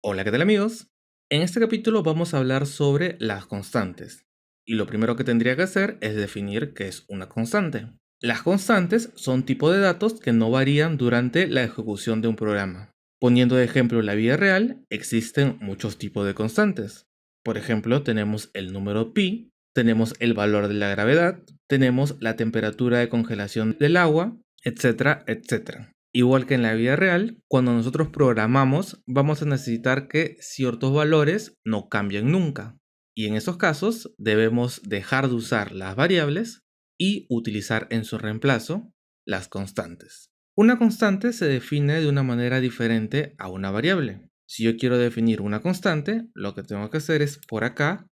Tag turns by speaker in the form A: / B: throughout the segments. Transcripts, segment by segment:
A: Hola, ¿qué tal amigos? En este capítulo vamos a hablar sobre las constantes. Y lo primero que tendría que hacer es definir qué es una constante. Las constantes son tipos de datos que no varían durante la ejecución de un programa. Poniendo de ejemplo la vida real, existen muchos tipos de constantes. Por ejemplo, tenemos el número pi, tenemos el valor de la gravedad, tenemos la temperatura de congelación del agua, etcétera, etcétera. Igual que en la vida real, cuando nosotros programamos, vamos a necesitar que ciertos valores no cambien nunca. Y en esos casos debemos dejar de usar las variables y utilizar en su reemplazo las constantes. Una constante se define de una manera diferente a una variable. Si yo quiero definir una constante, lo que tengo que hacer es por acá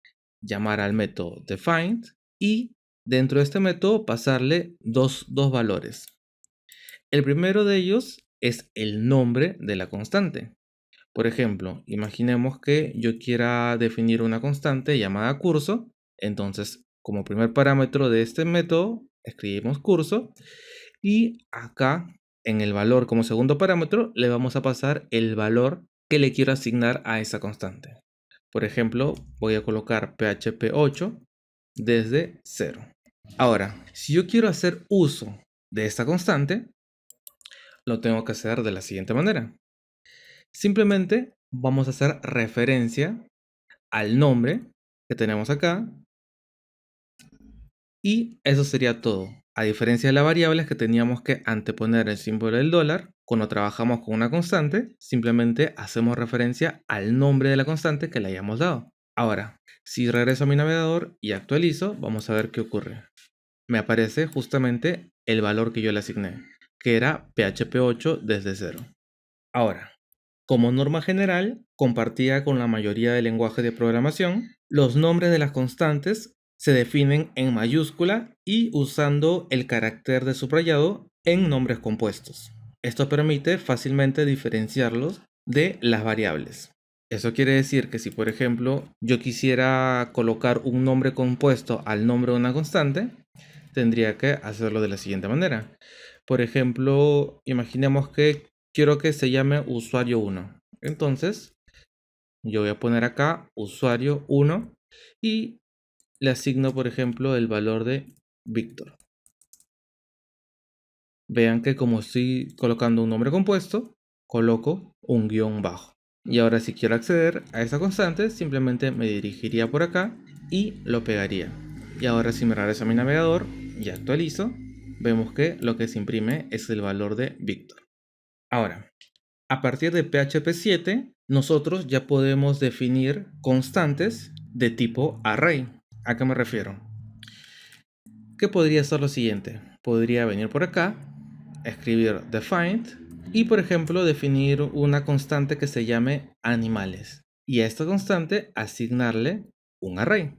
A: llamar al método defined y dentro de este método pasarle dos valores. El primero de ellos es el nombre de la constante. Por ejemplo, imaginemos que yo quiera definir una constante llamada curso. Entonces, como primer parámetro de este método, escribimos curso. Y acá, en el valor como segundo parámetro, le vamos a pasar el valor que le quiero asignar a esa constante. Por ejemplo, voy a colocar PHP 8 desde 0. Ahora, si yo quiero hacer uso de esta constante, lo tengo que hacer de la siguiente manera. Simplemente vamos a hacer referencia al nombre que tenemos acá y eso sería todo. A diferencia de las variables que teníamos que anteponer el símbolo del dólar, cuando trabajamos con una constante, simplemente hacemos referencia al nombre de la constante que le hayamos dado. Ahora, si regreso a mi navegador y actualizo, vamos a ver qué ocurre. Me aparece justamente el valor que yo le asigné, que era PHP 8 desde 0. Ahora, como norma general, compartida con la mayoría de lenguajes de programación, los nombres de las constantes se definen en mayúscula y usando el carácter de subrayado en nombres compuestos. Esto permite fácilmente diferenciarlos de las variables. Eso quiere decir que si, por ejemplo, yo quisiera colocar un nombre compuesto al nombre de una constante, tendría que hacerlo de la siguiente manera. Por ejemplo, imaginemos que quiero que se llame usuario 1. Entonces, yo voy a poner acá usuario 1 y le asigno, por ejemplo, el valor de Víctor. Vean que como estoy colocando un nombre compuesto, coloco un guión bajo. Y ahora si quiero acceder a esa constante, simplemente me dirigiría por acá y lo pegaría. Y ahora si me regreso a mi navegador y actualizo, vemos que lo que se imprime es el valor de Víctor. Ahora, a partir de PHP 7, nosotros ya podemos definir constantes de tipo array. ¿A qué me refiero? ¿Qué podría ser lo siguiente? Podría venir por acá, escribir defined y por ejemplo definir una constante que se llame animales y a esta constante asignarle un array.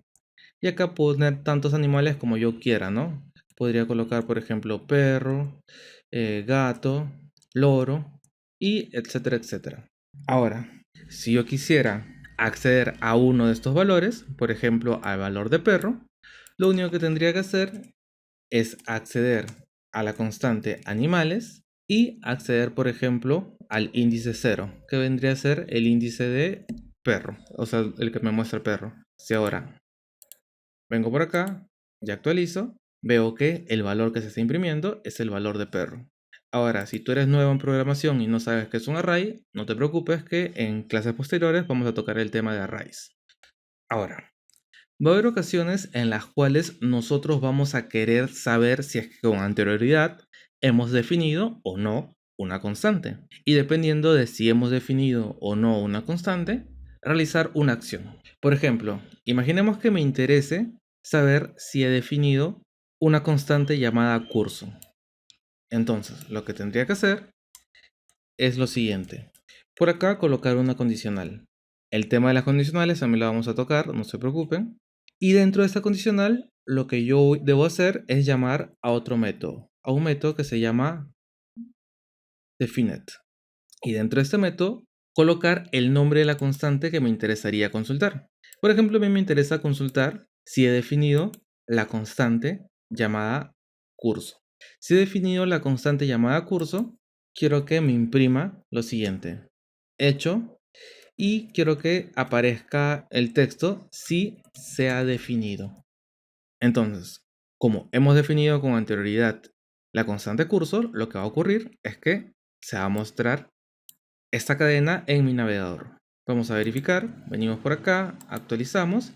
A: Y acá puedo poner tantos animales como yo quiera, ¿no? Podría colocar por ejemplo perro, gato, loro y etcétera, etcétera. Ahora, si yo quisiera acceder a uno de estos valores, por ejemplo al valor de perro, lo único que tendría que hacer es acceder a la constante animales y acceder, por ejemplo, al índice 0, que vendría a ser el índice de perro, o sea, el que me muestra el perro. Si ahora vengo por acá y actualizo, veo que el valor que se está imprimiendo es el valor de perro. Ahora, si tú eres nuevo en programación y no sabes qué es un array, no te preocupes que en clases posteriores vamos a tocar el tema de arrays. Ahora, va a haber ocasiones en las cuales nosotros vamos a querer saber si es que con anterioridad hemos definido o no una constante. Y dependiendo de si hemos definido o no una constante, realizar una acción. Por ejemplo, imaginemos que me interese saber si he definido una constante llamada curso. Entonces, lo que tendría que hacer es lo siguiente. Por acá colocar una condicional. El tema de las condicionales también lo vamos a tocar, no se preocupen. Y dentro de esta condicional, lo que yo debo hacer es llamar a otro método, a un método que se llama definite. Y dentro de este método, colocar el nombre de la constante que me interesaría consultar. Por ejemplo, a mí me interesa consultar si he definido la constante llamada curso. Si he definido la constante llamada curso, quiero que me imprima lo siguiente. Hecho y quiero que aparezca el texto si se ha definido. Entonces, como hemos definido con anterioridad la constante cursor, lo que va a ocurrir es que se va a mostrar esta cadena en mi navegador. Vamos a verificar, venimos por acá, actualizamos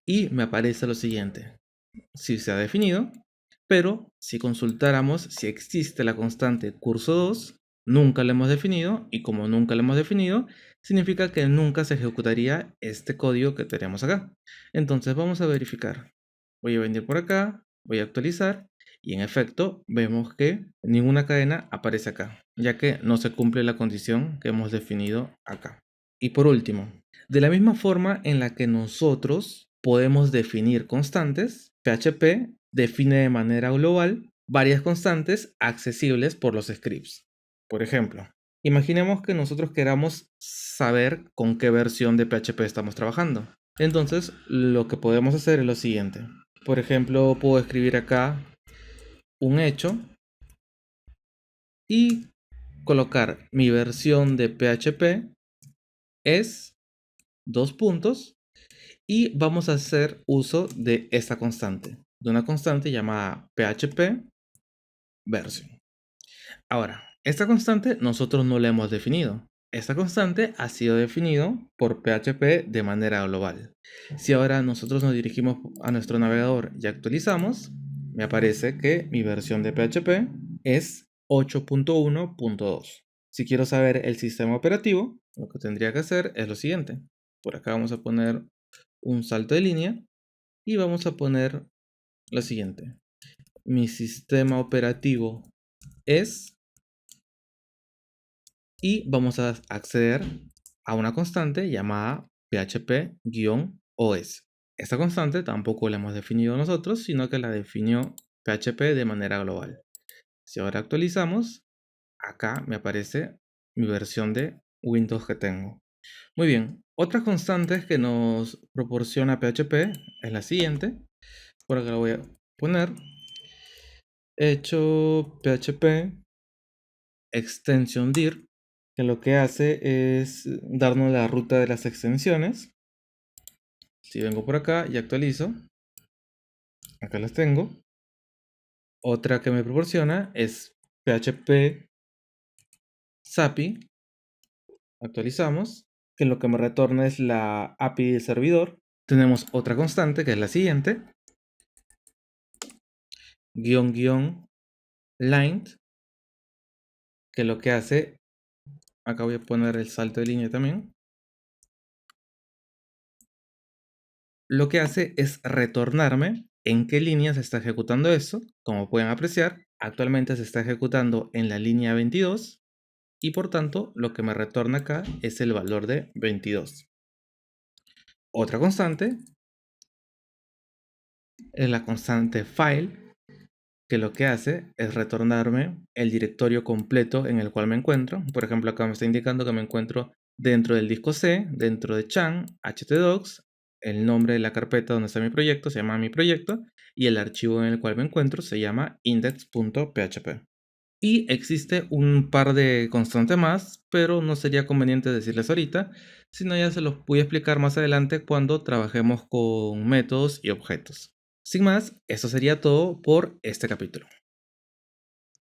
A: y me aparece lo siguiente. Si se ha definido, pero si consultáramos si existe la constante curso 2, nunca la hemos definido y como nunca la hemos definido, significa que nunca se ejecutaría este código que tenemos acá. Entonces vamos a verificar. Voy a venir por acá, voy a actualizar y en efecto vemos que ninguna cadena aparece acá, ya que no se cumple la condición que hemos definido acá. Y por último, de la misma forma en la que nosotros podemos definir constantes, PHP define de manera global varias constantes accesibles por los scripts. Por ejemplo, imaginemos que nosotros queramos saber con qué versión de PHP estamos trabajando. Entonces, lo que podemos hacer es lo siguiente. Por ejemplo, puedo escribir acá un hecho y colocar mi versión de PHP es dos puntos y vamos a hacer uso de esta constante, de una constante llamada PHP version. Ahora, esta constante nosotros no la hemos definido. Esta constante ha sido definido por PHP de manera global. Si ahora nosotros nos dirigimos a nuestro navegador y actualizamos, me aparece que mi versión de PHP es 8.1.2. Si quiero saber el sistema operativo, lo que tendría que hacer es lo siguiente. Por acá vamos a poner un salto de línea y vamos a poner lo siguiente. Mi sistema operativo es, y vamos a acceder a una constante llamada php-os. Esta constante tampoco la hemos definido nosotros, sino que la definió PHP de manera global. Si ahora actualizamos, acá me aparece mi versión de Windows que tengo. Muy bien, otras constantes que nos proporciona PHP es la siguiente. Por acá la voy a poner. Hecho PHP extension dir, que lo que hace es darnos la ruta de las extensiones. Si vengo por acá y actualizo, acá las tengo. Otra que me proporciona es PHP SAPI. Actualizamos, que lo que me retorna es la API del servidor. Tenemos otra constante que es la siguiente, _line, que lo que hace, acá voy a poner el salto de línea también, lo que hace es retornarme en qué línea se está ejecutando eso. Como pueden apreciar, actualmente se está ejecutando en la línea 22 y por tanto lo que me retorna acá es el valor de 22. Otra constante es la constante file, que lo que hace es retornarme el directorio completo en el cual me encuentro. Por ejemplo, acá me está indicando que me encuentro dentro del disco C, dentro de chan, htdocs, el nombre de la carpeta donde está mi proyecto se llama mi proyecto y el archivo en el cual me encuentro se llama index.php. Y existe un par de constantes más, pero no sería conveniente decirles ahorita, sino ya se los voy a explicar más adelante cuando trabajemos con métodos y objetos. Sin más, eso sería todo por este capítulo.